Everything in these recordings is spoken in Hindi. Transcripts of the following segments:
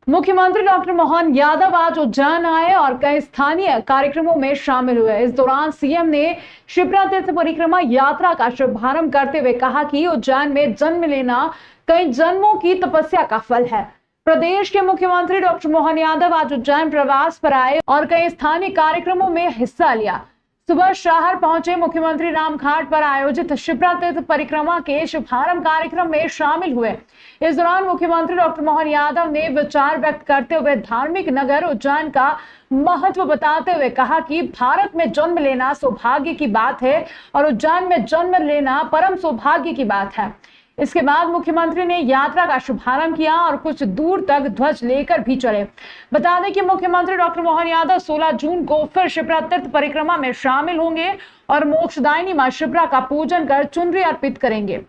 मुख्यमंत्री डॉक्टर मोहन यादव आज उज्जैन आए और कई स्थानीय कार्यक्रमों में शामिल हुए। इस दौरान सीएम ने शिप्रा तीर्थ परिक्रमा यात्रा का शुभारंभ करते हुए कहा कि उज्जैन में जन्म लेना कई जन्मों की तपस्या का फल है। प्रदेश के मुख्यमंत्री डॉक्टर मोहन यादव आज उज्जैन प्रवास पर आए और कई स्थानीय कार्यक्रमों में हिस्सा लिया। सुबह शहर पहुंचे मुख्यमंत्री रामघाट पर आयोजित शिप्रा तीर्थ परिक्रमा के शुभारंभ कार्यक्रम में शामिल हुए। इस दौरान मुख्यमंत्री डॉक्टर मोहन यादव ने विचार व्यक्त करते हुए धार्मिक नगर उज्जैन का महत्व बताते हुए कहा कि भारत में जन्म लेना सौभाग्य की बात है और उज्जैन में जन्म लेना परम सौभाग्य की बात है। इसके बाद मुख्यमंत्री ने यात्रा का शुभारंभ किया और कुछ दूर तक ध्वज लेकर भी चले। बता दें कि मुख्यमंत्री डॉक्टर मोहन यादव 16 जून को फिर शिप्रा तीर्थ परिक्रमा में शामिल होंगे और मोक्षदायिनी मां शिप्रा का पूजन कर चुनरी अर्पित करेंगे।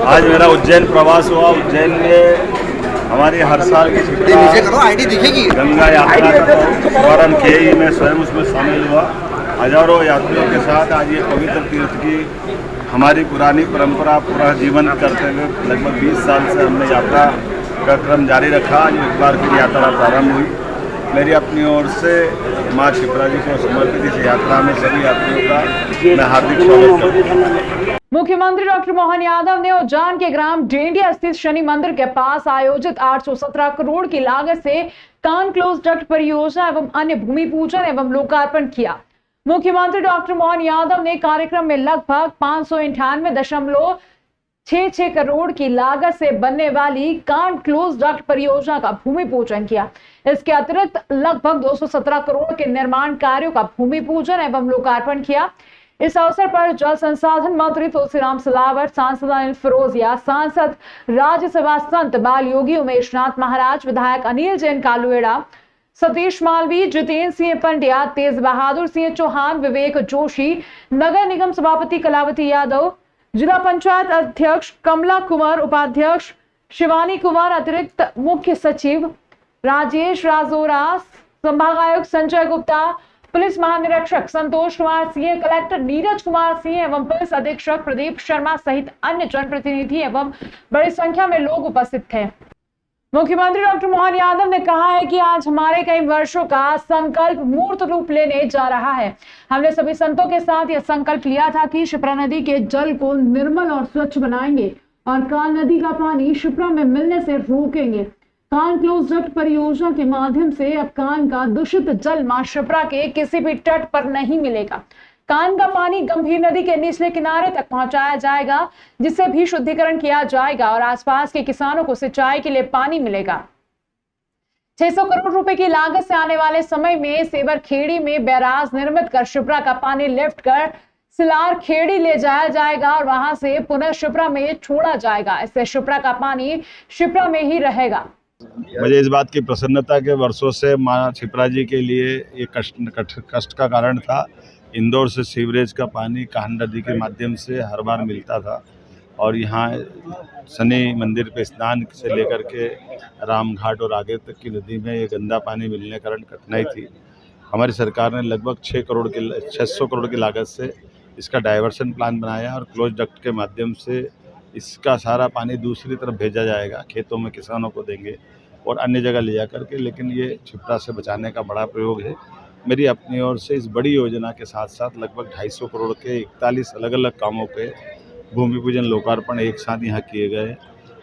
आज मेरा उज्जैन प्रवास हुआ। उज्जैन में हमारी हर साल की गंगा यात्रा का शुभारंभ किए ही मैं स्वयं उसमें शामिल हुआ। हजारों यात्रियों के साथ आज ये पवित्र तीर्थ की हमारी पुरानी परंपरा पूरा जीवन करते हुए लगभग 20 साल से हमने यात्रा का क्रम जारी रखा। आज एक बार फिर यात्रा प्रारंभ हुई। मेरी अपनी ओर से माँ शिप्रा जी को समर्पित इस यात्रा में सभी यात्रियों का मैं हार्दिक स्वागत करता हूँ। मुख्यमंत्री डॉक्टर मोहन यादव ने उज्जैन के ग्राम डेंडिया स्थित शनि मंदिर के पास आयोजित 817 करोड़ की लागत से कान क्लोज डक्ट परियोजना एवं अन्य भूमि पूजन एवं लोकार्पण किया। मुख्यमंत्री डॉक्टर मोहन यादव ने कार्यक्रम में लगभग 598.66 करोड़ की लागत से बनने वाली कान क्लोज डक्ट परियोजना का भूमि पूजन किया। इसके अतिरिक्त लगभग 217 करोड़ के निर्माण कार्यों का भूमि पूजन एवं लोकार्पण किया। इस अवसर पर जल संसाधन मंत्री तुलसीराम सिलावट, सांसद अनिल फिरोजिया, सांसद राज्यसभा संत बाल योगी उमेश नाथ महाराज, विधायक अनिल जैन कालुएड़ा, सतीश मालवी, जितेंद्र सिंह पंड्या, तेज बहादुर सिंह चौहान, विवेक जोशी, नगर निगम सभापति कलावती यादव, जिला पंचायत अध्यक्ष कमला कुमार, उपाध्यक्ष शिवानी कुमार, अतिरिक्त मुख्य सचिव राजेश राजोरा, संभागायुक्त संजय गुप्ता, पुलिस महानिरीक्षक संतोष कुमार सिंह, कलेक्टर नीरज कुमार सिंह एवं पुलिस अधीक्षक प्रदीप शर्मा सहित अन्य जनप्रतिनिधि एवं बड़ी संख्या में लोग उपस्थित थे। मुख्यमंत्री डॉक्टर मोहन यादव ने कहा है कि आज हमारे कई वर्षों का संकल्प मूर्त रूप लेने जा रहा है। हमने सभी संतों के साथ यह संकल्प लिया था कि शिप्रा नदी के जल को निर्मल और स्वच्छ बनाएंगे और कान नदी का पानी शिप्रा में मिलने से रोकेंगे। कान क्लोज डक्ट परियोजना के माध्यम से अब कान का दूषित जल मां शिप्रा के किसी भी तट पर नहीं मिलेगा। कान का पानी गंभीर नदी के निचले किनारे तक पहुंचाया जाएगा, जिससे भी शुद्धिकरण किया जाएगा और आसपास के किसानों को सिंचाई के लिए पानी मिलेगा। 600 करोड़ रुपए की लागत से आने वाले समय में सेवर खेड़ी में बैराज निर्मित कर शिप्रा का पानी लिफ्ट कर सिलार खेड़ी ले जाया जाएगा और वहां से पुनः शिप्रा में छोड़ा जाएगा। इससे शिप्रा का पानी शिप्रा में ही रहेगा। मुझे इस बात की प्रसन्नता के वर्षों से माँ शिप्रा जी के लिए ये कष्ट का कारण था। इंदौर से सीवरेज का पानी कान नदी के माध्यम से हर बार मिलता था और यहाँ शनि मंदिर पे स्नान से लेकर के रामघाट और आगे तक की नदी में ये गंदा पानी मिलने के कारण कठिनाई थी। हमारी सरकार ने लगभग 600 करोड़ की लागत से इसका डाइवर्सन प्लान बनाया और क्लोज डक्ट के माध्यम से इसका सारा पानी दूसरी तरफ भेजा जाएगा, खेतों में किसानों को देंगे और अन्य जगह ले जा करके, लेकिन ये शिप्रा से बचाने का बड़ा प्रयोग है। मेरी अपनी ओर से इस बड़ी योजना के साथ साथ लगभग 250 करोड़ के 41 अलग अलग कामों के भूमि पूजन लोकार्पण एक साथ यहाँ किए गए।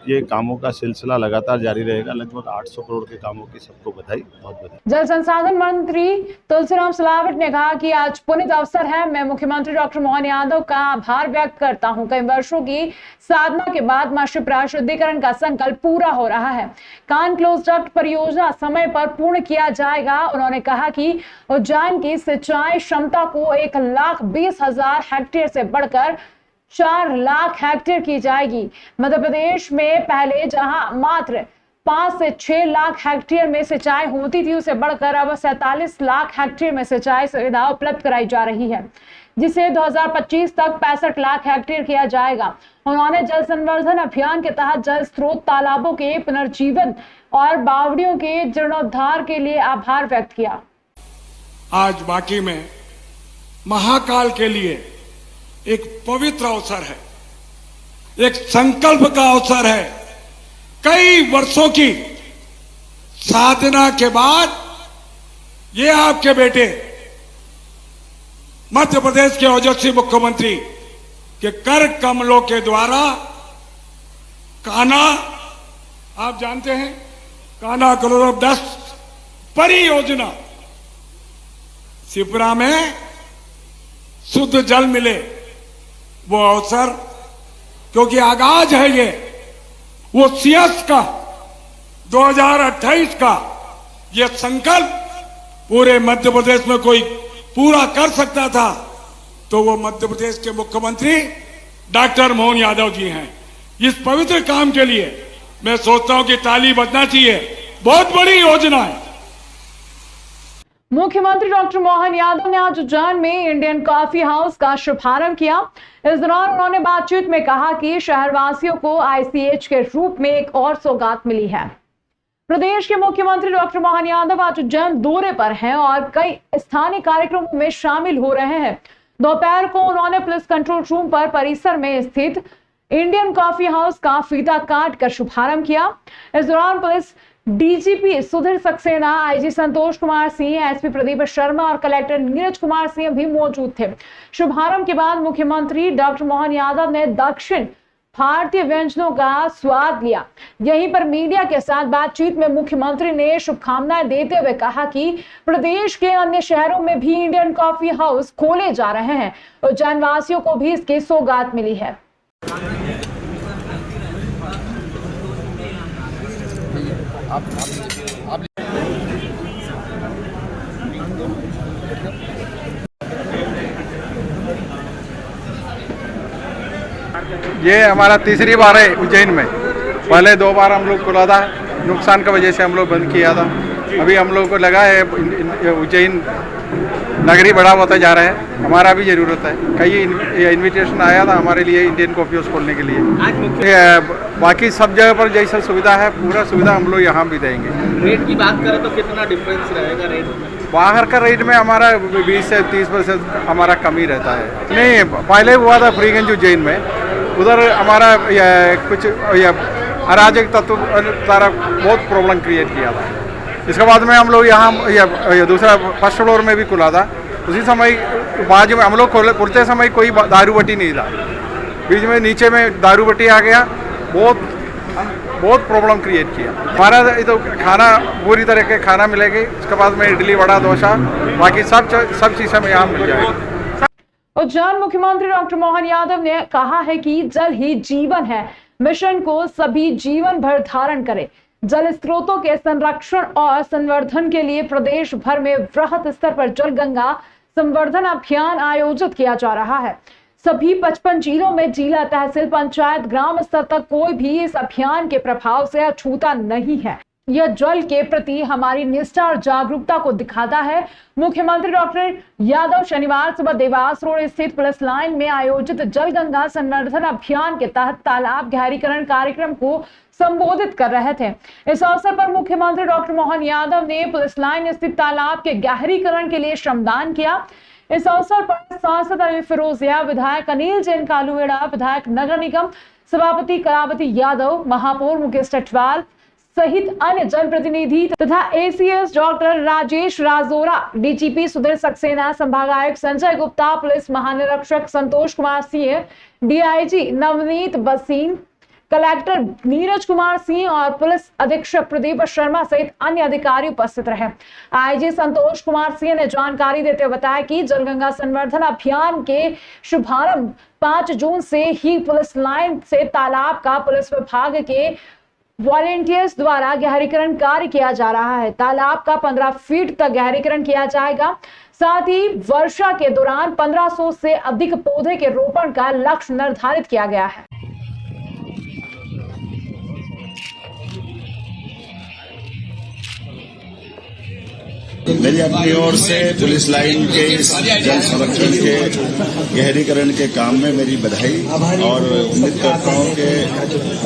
ये कामों का सिलसिला लगातार जारी रहेगा। लगभग 800 करोड़ के कामों की सबको बधाई, बहुत बधाई। जल संसाधन मंत्री तुलसीराम सिलावट ने कहा कि आज पुनीत अवसर है। मैं मुख्यमंत्री डॉक्टर मोहन यादव का आभार व्यक्त करता हूं। कई वर्षों की साधना के बाद मां शिप्रा शुद्धिकरण का संकल्प पूरा हो रहा है। कान क्लोज डक्ट परियोजना समय पर पूर्ण किया जाएगा। उन्होंने कहा कि उज्जैन की सिंचाई क्षमता को 1,20,000 हेक्टेयर से बढ़कर 4 लाख हेक्टेयर की जाएगी। मध्य प्रदेश में पहले जहां मात्र 5 से 6 लाख हेक्टेयर में सिंचाई होती थी, उसे बढ़कर अब 47 लाख हेक्टेयर में सिंचाई सुविधा उपलब्ध कराई जा रही है। जिसे 2025 तक 65 लाख हेक्टेयर किया जाएगा। उन्होंने जल संवर्धन अभियान के तहत जल स्रोत, तालाबों के पुनर्जीवन और बावड़ियों के जीर्णोद्धार के लिए आभार व्यक्त किया। आज बाकी में महाकाल के लिए एक पवित्र अवसर है, एक संकल्प का अवसर है। कई वर्षों की साधना के बाद ये आपके बेटे मध्य प्रदेश के ओजस्वी मुख्यमंत्री के कर कमलों के द्वारा कान्हा, आप जानते हैं कान्हा करोड़ों-10 परियोजना, शिप्रा में शुद्ध जल मिले वो अवसर, क्योंकि आगाज है ये वो सीएस का 2028 का ये संकल्प पूरे मध्य प्रदेश में कोई पूरा कर सकता था तो वो मध्य प्रदेश के मुख्यमंत्री डॉक्टर मोहन यादव जी हैं। इस पवित्र काम के लिए मैं सोचता हूं कि ताली बजना चाहिए, बहुत बड़ी योजना है। मुख्यमंत्री डॉक्टर मोहन यादव ने आज उज्जैन में इंडियन कॉफी हाउस का शुभारंभ किया। इस दौरान उन्होंने बातचीत में कहा कि शहरवासियों को आईसीएच के रूप में एक और सौगात मिली है। प्रदेश के मुख्यमंत्री डॉक्टर मोहन यादव आज उज्जैन दौरे पर हैं और कई स्थानीय कार्यक्रमों में शामिल हो रहे हैं। दोपहर को उन्होंने पुलिस कंट्रोल रूम पर परिसर में स्थित इंडियन कॉफी हाउस का फीता काट कर शुभारंभ किया। इस दौरान police DGP Sudhir Saxena, IG Santosh Kumar Singh, SP Pradeep Sharma और कलेक्टर नीरज कुमार सिंह भी मौजूद थे। शुभारंभ के बाद मुख्यमंत्री डॉक्टर मोहन यादव ने दक्षिण भारतीय व्यंजनों का स्वाद लिया। यहीं पर मीडिया के साथ बातचीत में मुख्यमंत्री ने शुभकामनाएं देते हुए कहा कि प्रदेश के अन्य शहरों में भी इंडियन कॉफी हाउस खोले जा रहे हैं। उज्जैन वासियों को भी इसकी सौगात मिली है। ये हमारा तीसरी बार है उज्जैन में। पहले 2 बार हम लोग खुला था, नुकसान की वजह से हम लोग बंद किया था। अभी हम लोग को लगा है उज्जैन नगरी बड़ा होता जा रहा है, हमारा भी ज़रूरत है। कई इनविटेशन आया था हमारे लिए इंडियन कॉफी हाउस खोलने के लिए। बाकी सब जगह पर जैसा सुविधा है पूरा सुविधा हम लोग यहाँ भी देंगे। रेट की बात करें तो कितना डिफरेंस रहेगा रेट में? बाहर का रेट में हमारा 20 से 30% हमारा कमी रहता है। नहीं, पहले हुआ था फ्रीगंज उज्जैन में, उधर हमारा कुछ अराजक तत्व सारा बहुत प्रॉब्लम क्रिएट किया था। इसके बाद में हम लोग यहाँ दूसरा फर्स्ट फ्लोर में भी खुला था। उसी समय बाजू में हम लोग खुलते समय कोई दारू बट्टी नहीं था, बीच में नीचे में दारू बट्टी आ गया, बहुत प्रॉब्लम क्रिएट किया। हमारा तो खाना पूरी तरह के खाना मिलेगी। उसके बाद में इडली, वड़ा, डोसा, बाकी सब चीज़ हमें यहाँ मिल जाएगी। उज्जैन मुख्यमंत्री डॉक्टर मोहन यादव ने कहा है कि जल ही जीवन है, मिशन को सभी जीवन भर धारण करें। जल स्रोतों के संरक्षण और संवर्धन के लिए प्रदेश भर में वृहद स्तर पर जल गंगा संवर्धन अभियान आयोजित किया जा रहा है। सभी 55 जिलों में जिला, तहसील, पंचायत, ग्राम स्तर तक कोई भी इस अभियान के प्रभाव से अछूता नहीं है। यह जल के प्रति हमारी निष्ठा और जागरूकता को दिखाता है। मुख्यमंत्री डॉक्टर यादव शनिवार सुबह देवास रोड स्थित पुलिस लाइन में आयोजित जल गंगा संवर्धन अभियान के तहत तालाब गहरीकरण कार्यक्रम को संबोधित कर रहे थे। इस अवसर पर मुख्यमंत्री डॉक्टर मोहन यादव ने पुलिस लाइन स्थित तालाब के गहरीकरण के लिए श्रमदान किया। इस अवसर पर सांसद अली फिरोजिया, विधायक अनिल जैन कालूवेड़ा, विधायक नगर निगम सभापति कलावती यादव, महापौर मुकेश टटवाल सहित अन्य जनप्रतिनिधि तथा ACS doctor Rajesh Rajora, DGP Sudhir Saxena, संभागायुक्त संजय गुप्ता, पुलिस महानिरीक्षक संतोष कुमार सिंह, डीआईजी नवनीत बसीन, कलेक्टर नीरज कुमार सिंह और पुलिस अधीक्षक प्रदीप शर्मा सहित अन्य अधिकारी उपस्थित रहे। आईजी संतोष कुमार सिंह ने जानकारी देते हुए बताया कि जलगंगा संवर्धन अभियान के शुभारंभ 5 जून से ही पुलिस लाइन से तालाब का पुलिस विभाग के वॉलेंटियर्स द्वारा गहरीकरण कार्य किया जा रहा है। तालाब का 15 फीट तक गहरीकरण किया जाएगा। साथ ही वर्षा के दौरान 1500 से अधिक पौधे के रोपण का लक्ष्य निर्धारित किया गया है। मेरी अपनी ओर से पुलिस लाइन के इस जल संरक्षण के गहरीकरण के काम में मेरी बधाई और उम्मीद करता हूं कि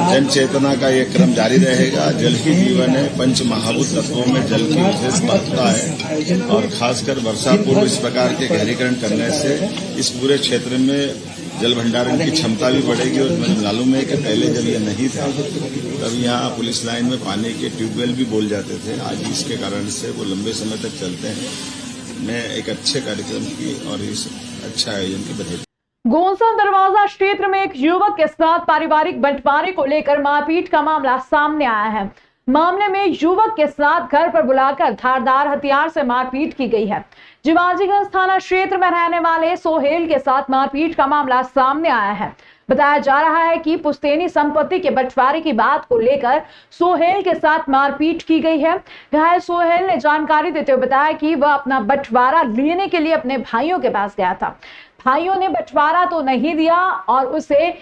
जन चेतना का ये क्रम जारी रहेगा। जल ही जीवन है, पंच महाभूत तत्वों में जल की विशेष महत्ता है और खासकर वर्षा पूर्व इस प्रकार के गहरीकरण करने से इस पूरे क्षेत्र में जल भंडारण की क्षमता भी बढ़ेगी। और मुझे मालूम है कि पहले जब ये नहीं था तब यहाँ पुलिस लाइन में पानी के ट्यूबवेल भी बोल जाते थे। आज इसके कारण से वो लंबे समय तक चलते हैं। मैं एक अच्छे कार्यक्रम की और इस अच्छा आयोजन की बधाई। गोंसा दरवाजा क्षेत्र में एक युवक के साथ पारिवारिक बंटवारे को लेकर मारपीट का मामला सामने आया है। मामले में युवक के साथ घर पर बुलाकर धारदार हथियार से मारपीट की गई है। जिवाजीगंज थाना क्षेत्र में रहने वाले सोहेल के साथ मारपीट का मामला सामने आया है। बताया जा रहा है कि पुश्तैनी संपत्ति के बंटवारे की बात को लेकर सोहेल के साथ मारपीट की गई है। घायल सोहेल ने जानकारी देते हुए बताया कि वह अपना बंटवारा लेने के लिए अपने भाइयों के पास गया था। भाइयों ने बंटवारा तो नहीं दिया और उसे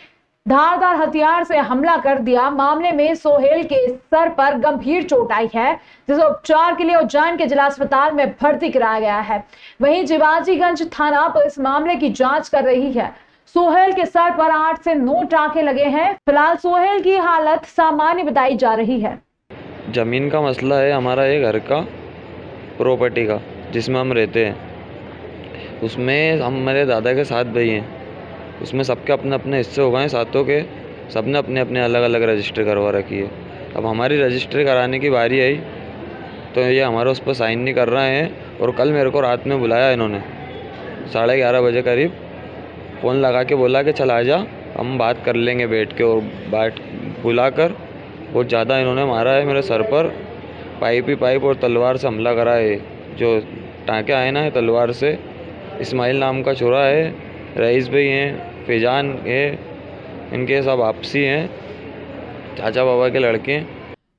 धारदार हथियार से हमला कर दिया। मामले में सोहेल के सर पर गंभीर चोट आई है, जिसे उपचार के लिए उज्जैन के जिला अस्पताल में भर्ती कराया गया है। वहीं जिवाजीगंज थाना पुलिस मामले की जांच कर रही है। सोहेल के सर पर 8 से 9 टांके लगे हैं। फिलहाल सोहेल की हालत सामान्य बताई जा रही है। जमीन का मसला है हमारा, ये घर का प्रॉपर्टी का जिसमें हम रहते हैं, उसमें हम मेरे दादा के 7 भाई हैं। उसमें सबके अपने अपने हिस्से हो गए हैं, सातों के सबने अपने अपने अलग अलग रजिस्टर करवा रखी है। अब हमारी रजिस्टर कराने की बारी आई तो ये हमारा उस पर साइन नहीं कर रहे हैं। और कल मेरे को रात में बुलाया इन्होंने 11:30 बजे करीब, फ़ोन लगा के बोला कि चल आ जा, हम बात कर लेंगे बैठ के। और बात बुलाकर बहुत ज़्यादा इन्होंने मारा है मेरे सर पर, पाइप और तलवार से हमला करा है। जो टाँके आए ना तलवार से, इस्माइल नाम का छोरा है, रईस भाई हैं, फैजान है, इनके सब आपसी हैं, चाचा बाबा के लड़के।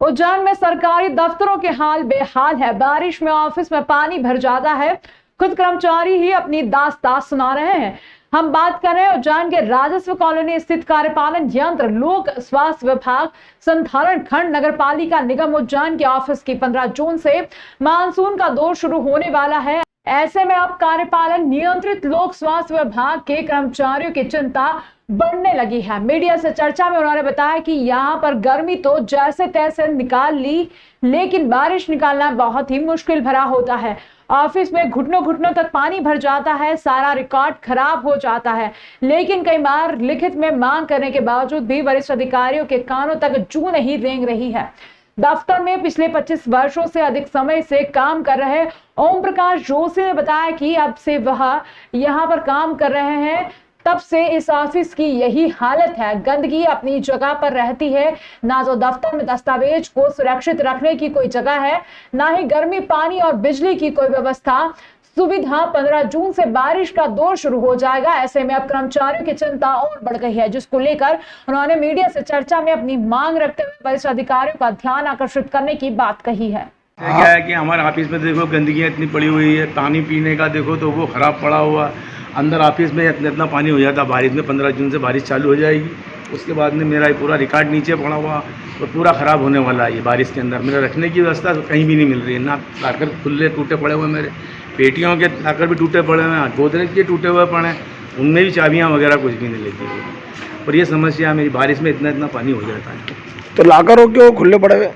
उज्जैन में सरकारी दफ्तरों के हाल बेहाल है। बारिश में ऑफिस में पानी भर जाता है, खुद कर्मचारी ही अपनी दास्तान सुना रहे हैं। हम बात कर रहे हैं उज्जैन के राजस्व कॉलोनी स्थित कार्यपालन यंत्र लोक स्वास्थ्य विभाग संधारण खंड नगर पालिका निगम उज्जैन के ऑफिस की 15 जून से मानसून का दौर शुरू होने वाला है। ऐसे में अब कार्यपालन नियंत्रित लोक स्वास्थ्य विभाग के कर्मचारियों की चिंता बढ़ने लगी है। मीडिया से चर्चा में उन्होंने बताया कि यहाँ पर गर्मी तो जैसे तैसे निकाल ली, लेकिन बारिश निकालना बहुत ही मुश्किल भरा होता है। ऑफिस में घुटनों तक पानी भर जाता है, सारा रिकॉर्ड खराब हो जाता है। लेकिन कई बार लिखित में मांग करने के बावजूद भी वरिष्ठ अधिकारियों के कानों तक जू नहीं रेंग रही है। दफ्तर में पिछले 25 वर्षों से अधिक समय से काम कर रहे ओम प्रकाश जोशी ने बताया कि अब से वह यहाँ पर काम कर रहे हैं, तब से इस ऑफिस की यही हालत है। गंदगी अपनी जगह पर रहती है, ना तो दफ्तर में दस्तावेज को सुरक्षित रखने की कोई जगह है, ना ही गर्मी, पानी और बिजली की कोई व्यवस्था सुविधा। 15 जून से बारिश का दौर शुरू हो जाएगा। ऐसे में अब कर्मचारियों की चिंता और बढ़ गई है, जिसको लेकर उन्होंने मीडिया से चर्चा में अपनी मांग रखते हुए वरिष्ठ अधिकारियों का ध्यान आकर्षित करने की बात कही है। क्या है कि हमारे ऑफिस में देखो गंदगी इतनी पड़ी हुई है, पानी पीने का देखो तो वो ख़राब पड़ा हुआ। अंदर ऑफिस में इतना पानी हो जाता, बारिश में 15 जून से बारिश चालू हो जाएगी, उसके बाद में मेरा पूरा रिकॉर्ड नीचे पड़ा हुआ और पूरा ख़राब होने वाला है। ये बारिश के अंदर मेरा रखने की व्यवस्था कहीं भी नहीं मिल रही है, ना लाकर खुले टूटे पड़े हुए, मेरे पेटियों के लाकर भी टूटे पड़े हुए हैं, गोदरेज के टूटे हुए पड़े हैं, उनमें भी चाबियाँ वगैरह कुछ भी नहीं लेती है। और ये समस्या मेरी बारिश में इतना पानी हो जाता है। तो लाकर क्यों खुले पड़े हुए?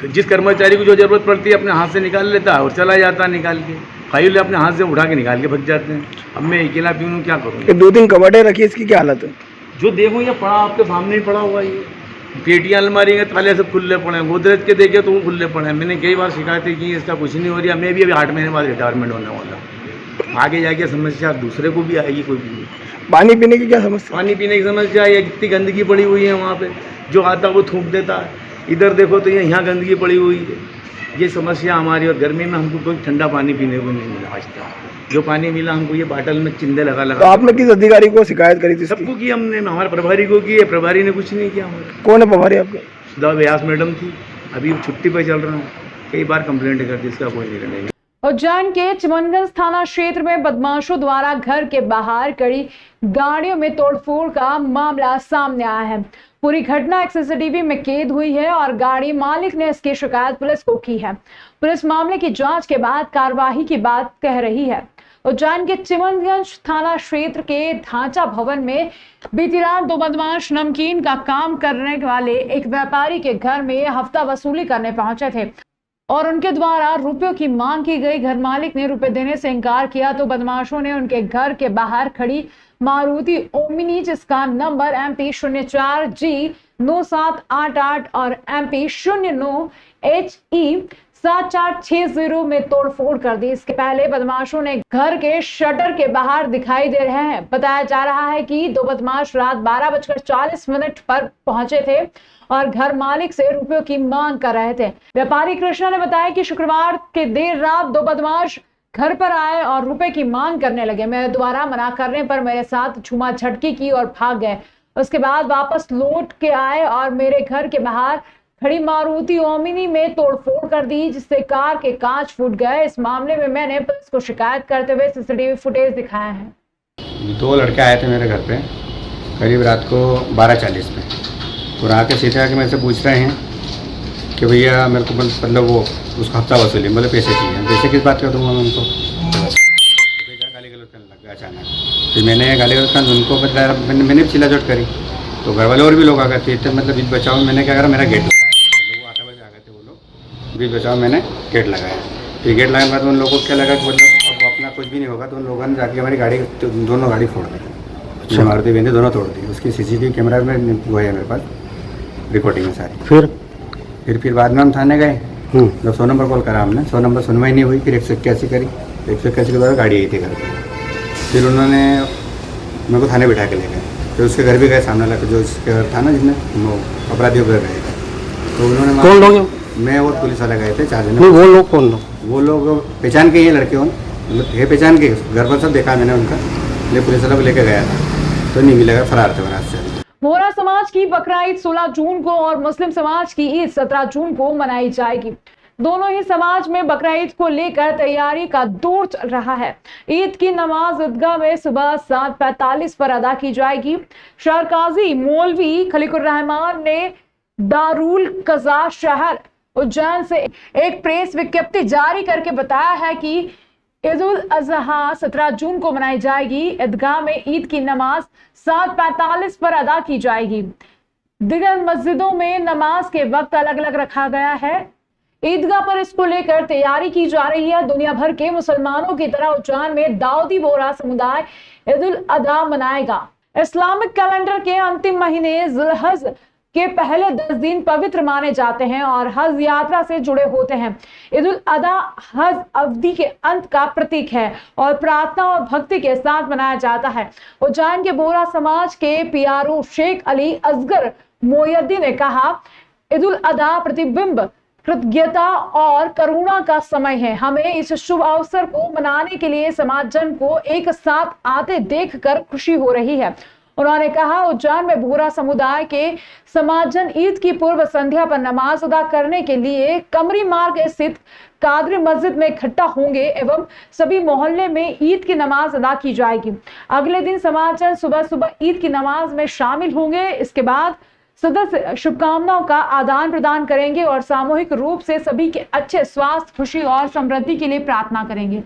जिस कर्मचारी को जो ज़रूरत पड़ती है अपने हाथ से निकाल लेता है और चला जाता है निकाल के, फाइल अपने हाथ से उठा के निकाल के भग जाते हैं। अब मैं अकेला पीऊँ क्या करूँ? 2-3 कबर्डें रखी, इसकी क्या हालत है? जो देखो ये पड़ा आपके सामने ही पड़ा हुआ, ये पेटियाँ अलमारी के ताले सब खुले पड़े हैं, गोदरेज के देखे तो वो खुले पड़े हैं। मैंने कई बार शिकायतें की, इसका कुछ नहीं हो रही है। मैं भी अभी 8 महीने बाद रिटायरमेंट होने वाला हूँ, आगे जाके समस्या दूसरे को भी आएगी। कोई भी पानी पीने की क्या समस्या? पानी पीने की समस्या है, इतनी गंदगी पड़ी हुई है वहाँ पे, जो आता वो थूक देता है। इधर देखो तो यहाँ गंदगी पड़ी हुई है, ये समस्या हमारी। और गर्मी में हमको कोई ठंडा पानी पीने को नहीं मिला आज तक। जो पानी मिला हमको ये बाटल में चिंदे लगा। तो आपने किस अधिकारी को शिकायत करी थी? सबको की हमने, हमारे प्रभारी को की है, प्रभारी ने कुछ नहीं किया हमारे। कौन है प्रभारी आपके? सुधा व्यास मैडम थी, अभी छुट्टी पर चल रहा है। कई बार कंप्लेंट करती, इसका कोई निर्णय नहीं। उज्जैन के चिमनगंज थाना क्षेत्र में बदमाशों द्वारा घर के बाहर खड़ी गाड़ियों में तोड़फोड़ का मामला सामने आया है। पूरी घटना सीसीटीवी में कैद हुई है और गाड़ी मालिक ने इसकी शिकायत पुलिस को की है। पुलिस मामले की जांच के बाद कार्रवाई की बात कह रही है। उज्जैन के चिमनगंज थाना क्षेत्र के ढांचा भवन में बीती रात 2 बदमाश नमकीन का काम करने वाले एक व्यापारी के घर में हफ्ता वसूली करने पहुंचे थे और उनके द्वारा रुपयों की मांग की गई। घर मालिक ने रुपए देने से इनकार किया तो बदमाशों ने उनके घर के बाहर खड़ी मारुति ओमिनी जिसका नंबर MP04G9788 और MP09HE7460 में तोड़फोड़ कर दी। इसके पहले बदमाशों ने घर के शटर के बाहर दिखाई दे रहे हैं। बताया जा रहा है कि 2 बदमाश रात 12:40 पर पहुंचे थे और घर मालिक से रुपयों की मांग कर रहे थे। व्यापारी कृष्णा ने बताया कि शुक्रवार के देर रात 2 बदमाश घर पर आए और रुपए की मांग करने लगे। मेरे द्वारा मना करने पर मेरे साथ छुमा झटकी की और भाग गए। उसके बाद वापस लौट के आए और मेरे घर के बाहर खड़ी मारुति ओमिनी में तोड़फोड़ कर दी जिससे कार के कांच फूट गए। इस मामले में मैंने पुलिस को शिकायत करते हुए सीसीटीवी फुटेज दिखाया है। 2 लड़के आए थे मेरे घर पे करीब रात को 12:40 में और आके सीधे आके मेरे से पूछ रहे हैं कि भैया मेरे को मतलब वो उसका हफ्ता वसूली मतलब पैसे चाहिए। पैसे किस बात का दूंगा मैं उनको? गाली गलौज करने लग गया अचानक। फिर मैंने गाली गलौज करना उनको बताया, मैंने भी चिल्ला चोट करी तो घर वाले और भी लोग आ गए थे। मतलब बीच बचाव में मैंने क्या करा, मेरा गेट लगाया। वो 8 बजे आ गए थे वो लोग, बीच बचाव मैंने गेट लगाया। फिर गेट लगाने के बाद उन लोगों को क्या लगा कि मतलब अब अपना कुछ भी नहीं होगा तो उन लोगों ने जाके हमारी गाड़ी दोनों गाड़ी फोड़ दी। मारुति वेंदे दोनों तोड़ दी। उसकी CCTV कैमरा में वो है मेरे पास, रिकॉर्डिंग है सारी। फिर बाद में हम थाने गए। जब 100 नंबर कॉल करा हमने, 100 नंबर सुनवाई नहीं हुई। फिर 181 करी, 181 के द्वारा गाड़ी आई थी घर पर। फिर उन्होंने मेरे को थाने बिठा के ले गए। फिर उसके घर भी गए, सामने लगा जो उसके घर था ना जिसमें वो अपराधियों घर गए थे तो उन्होंने कौन लोग? मैं और पुलिस वाले गए थे 4 जने। वो लोग कौन लोग? वो लोग पहचान के ही लड़के हों, मतलब ये पहचान के घर पर सब देखा मैंने उनका। ले पुलिस वाला को लेकर गया था तो नहीं मिलेगा, फरार थे वहाँ से। बोहरा समाज की बकरीद 16 जून को और मुस्लिम समाज की ईद 17 जून को मनाई जाएगी। दोनों ही समाज में बकरीद को लेकर तैयारी का दौर चल रहा है। ईद की नमाज ईदगाह में सुबह 7:45 पर अदा की जाएगी। शहर काजी मौलवी खलीकुर रहमान ने दारुल कज़ा शहर उज्जैन से एक प्रेस विज्ञप्ति जारी करके बताया है कि ईद उल अजहा 17 जून को मनाई जाएगी। ईदगाह में ईद की नमाज 7:45 पर अदा की जाएगी। दिगर मस्जिदों में नमाज के वक्त अलग अलग रखा गया है। ईदगाह पर इसको लेकर तैयारी की जा रही है। दुनिया भर के मुसलमानों की तरह उज्जैन में दाऊदी बोहरा समुदाय ईद उल अजहा मनाएगा। इस्लामिक कैलेंडर के अंतिम महीने ज़ुल्हज के पहले 10 दिन पवित्र माने जाते हैं और हज यात्रा से जुड़े होते हैं। ईद उल अजहा हज अवधि के अंत का प्रतीक है और प्रार्थना और भक्ति के साथ मनाया जाता है। उज्जैन के बोहरा समाज के PRO शेख अली असगर मोयद्दी ने कहा, ईद उल अजहा प्रतिबिंब कृतज्ञता और करुणा का समय है। हमें इस शुभ अवसर को मनाने के लिए समाजजन को एक साथ आते देखकर खुशी हो रही है। उन्होंने कहा, उज्जैन में बोहरा समुदाय के समाजजन ईद की पूर्व संध्या पर नमाज अदा करने के लिए कमरी मार्ग स्थित कादरी मस्जिद में इकट्ठा होंगे एवं सभी मोहल्ले में ईद की नमाज अदा की जाएगी। अगले दिन समाजजन सुबह सुबह ईद की नमाज में शामिल होंगे। इसके बाद सदस्य शुभकामनाओं का आदान प्रदान करेंगे और सामूहिक रूप से सभी के अच्छे स्वास्थ्य, खुशी और समृद्धि के लिए प्रार्थना करेंगे।